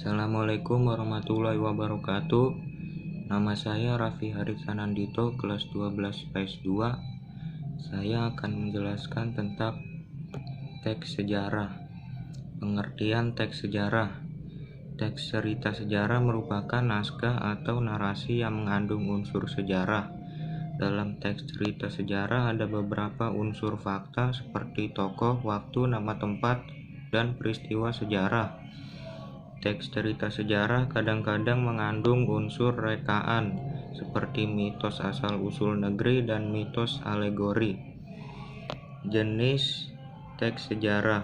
Assalamualaikum warahmatullahi wabarakatuh. Nama saya Raffi Haritsanandito, kelas 12 PAS 2. Saya akan menjelaskan tentang teks sejarah. Pengertian teks sejarah. Teks cerita sejarah merupakan naskah atau narasi yang mengandung unsur sejarah. Dalam teks cerita sejarah ada beberapa unsur fakta seperti tokoh, waktu, nama tempat, dan peristiwa sejarah. Teks cerita sejarah kadang-kadang mengandung unsur rekaan, seperti mitos asal-usul negeri dan mitos alegori. Jenis teks sejarah.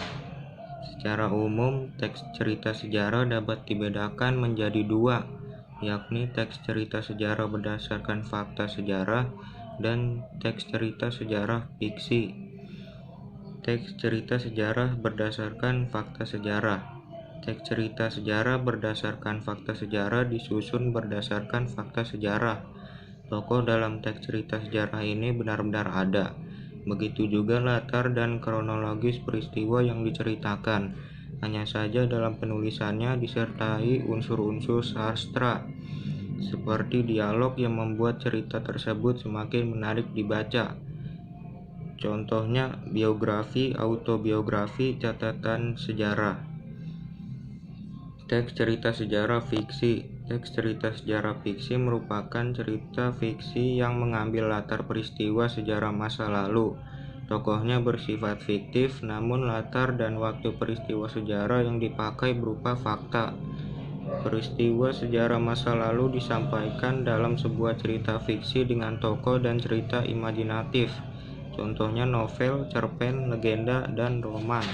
Secara umum, teks cerita sejarah dapat dibedakan menjadi dua, yakni teks cerita sejarah berdasarkan fakta sejarah dan teks cerita sejarah fiksi. Teks cerita sejarah berdasarkan fakta sejarah. Teks cerita sejarah berdasarkan fakta sejarah disusun berdasarkan fakta sejarah. Tokoh dalam teks cerita sejarah ini benar-benar ada. Begitu juga latar dan kronologis peristiwa yang diceritakan. Hanya saja dalam penulisannya disertai unsur-unsur sastra, seperti dialog yang membuat cerita tersebut semakin menarik dibaca. Contohnya biografi, autobiografi, catatan sejarah. Teks cerita sejarah fiksi. Teks cerita sejarah fiksi merupakan cerita fiksi yang mengambil latar peristiwa sejarah masa lalu. Tokohnya bersifat fiktif, namun latar dan waktu peristiwa sejarah yang dipakai berupa fakta. Peristiwa sejarah masa lalu disampaikan dalam sebuah cerita fiksi dengan tokoh dan cerita imajinatif. Contohnya novel, cerpen, legenda, dan roman.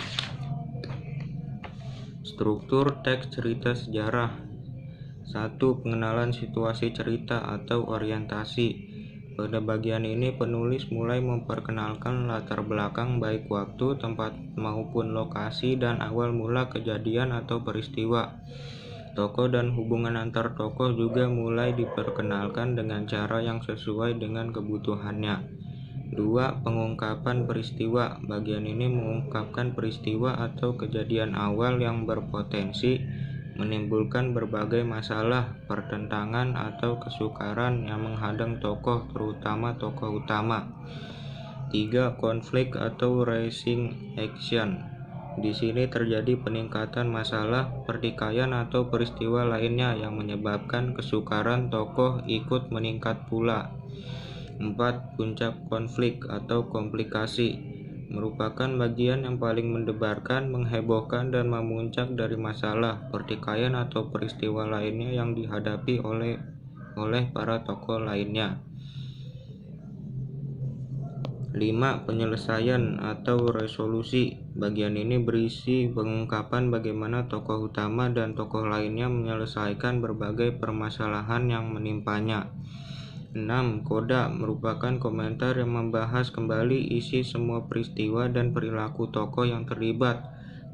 Struktur teks cerita sejarah. 1. Pengenalan situasi cerita atau orientasi. Pada bagian ini penulis mulai memperkenalkan latar belakang baik waktu, tempat maupun lokasi dan awal mula kejadian atau peristiwa. Tokoh dan hubungan antar tokoh juga mulai diperkenalkan dengan cara yang sesuai dengan kebutuhannya. 2. Pengungkapan peristiwa. Bagian ini mengungkapkan peristiwa atau kejadian awal yang berpotensi menimbulkan berbagai masalah, pertentangan, atau kesukaran yang menghadang tokoh, terutama tokoh utama. 3. Konflik atau rising action. Di sini terjadi peningkatan masalah, pertikaian, atau peristiwa lainnya yang menyebabkan kesukaran tokoh ikut meningkat pula. 4. Puncak konflik atau komplikasi. Merupakan bagian yang paling mendebarkan, menghebohkan, dan memuncak dari masalah, pertikaian, atau peristiwa lainnya yang dihadapi oleh para tokoh lainnya. 5. Penyelesaian atau resolusi. Bagian ini berisi pengungkapan bagaimana tokoh utama dan tokoh lainnya menyelesaikan berbagai permasalahan yang menimpanya. 6. Koda merupakan komentar yang membahas kembali isi semua peristiwa dan perilaku tokoh yang terlibat.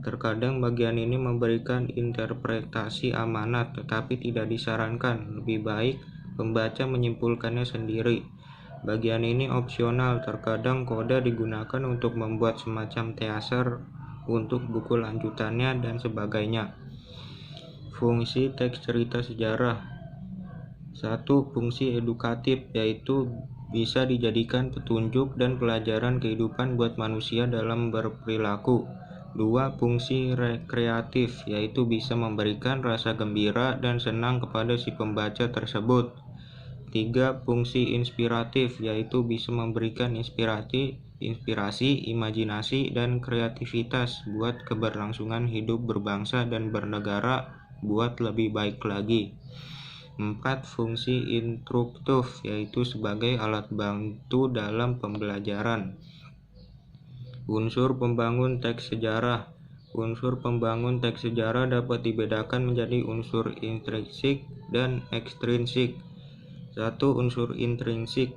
Terkadang bagian ini memberikan interpretasi amanat, tetapi tidak disarankan. Lebih baik pembaca menyimpulkannya sendiri. Bagian ini opsional. Terkadang koda digunakan untuk membuat semacam teaser untuk buku lanjutannya dan sebagainya. Fungsi teks cerita sejarah. 1. Fungsi edukatif, yaitu bisa dijadikan petunjuk dan pelajaran kehidupan buat manusia dalam berperilaku. 2. Fungsi rekreatif, yaitu bisa memberikan rasa gembira dan senang kepada si pembaca tersebut. 3. Fungsi inspiratif, yaitu bisa memberikan inspirasi, imajinasi, dan kreativitas buat keberlangsungan hidup berbangsa dan bernegara buat lebih baik lagi. 4. Fungsi instruktif, yaitu sebagai alat bantu dalam pembelajaran. Unsur pembangun teks sejarah. Unsur pembangun teks sejarah dapat dibedakan menjadi unsur intrinsik dan ekstrinsik. 1. Unsur intrinsik,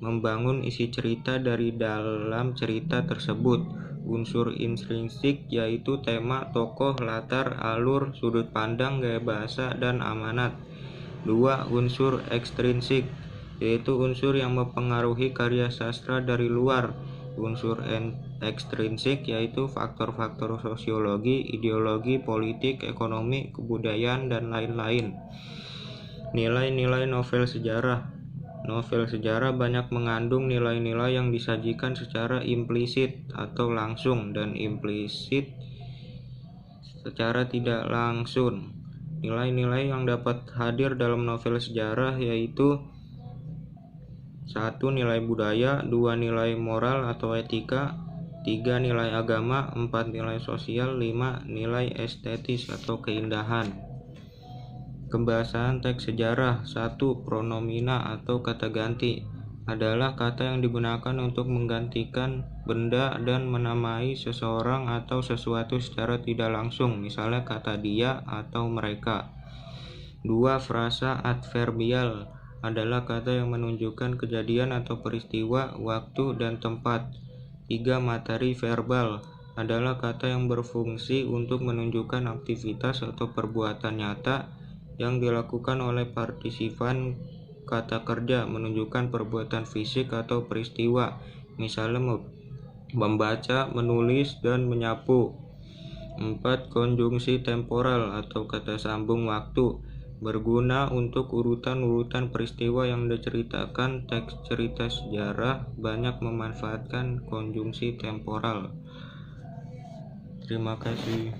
membangun isi cerita dari dalam cerita tersebut. Unsur intrinsik yaitu tema, tokoh, latar, alur, sudut pandang, gaya bahasa, dan amanat. 2. Unsur ekstrinsik, yaitu unsur yang mempengaruhi karya sastra dari luar. unsur ekstrinsik, yaitu faktor-faktor sosiologi, ideologi, politik, ekonomi, kebudayaan, dan lain-lain. Nilai-nilai novel sejarah. Novel sejarah banyak mengandung nilai-nilai yang disajikan secara implisit atau langsung dan implisit secara tidak langsung. Nilai-nilai yang dapat hadir dalam novel sejarah yaitu 1. Nilai budaya, 2. Nilai moral atau etika, 3. Nilai agama, 4. Nilai sosial, 5. Nilai estetis atau keindahan. Pembahasan teks sejarah. 1. Pronomina atau kata ganti adalah kata yang digunakan untuk menggantikan benda dan menamai seseorang atau sesuatu secara tidak langsung, misalnya kata dia atau mereka. 2. Frasa adverbial adalah kata yang menunjukkan kejadian atau peristiwa, waktu, dan tempat. 3. Materi verbal adalah kata yang berfungsi untuk menunjukkan aktivitas atau perbuatan nyata yang dilakukan oleh partisipan kata kerja, menunjukkan perbuatan fisik atau peristiwa, misalnya membaca, menulis, dan menyapu. 4. Konjungsi temporal atau kata sambung waktu berguna untuk urutan-urutan peristiwa yang diceritakan. Teks cerita sejarah banyak memanfaatkan konjungsi temporal. Terima kasih.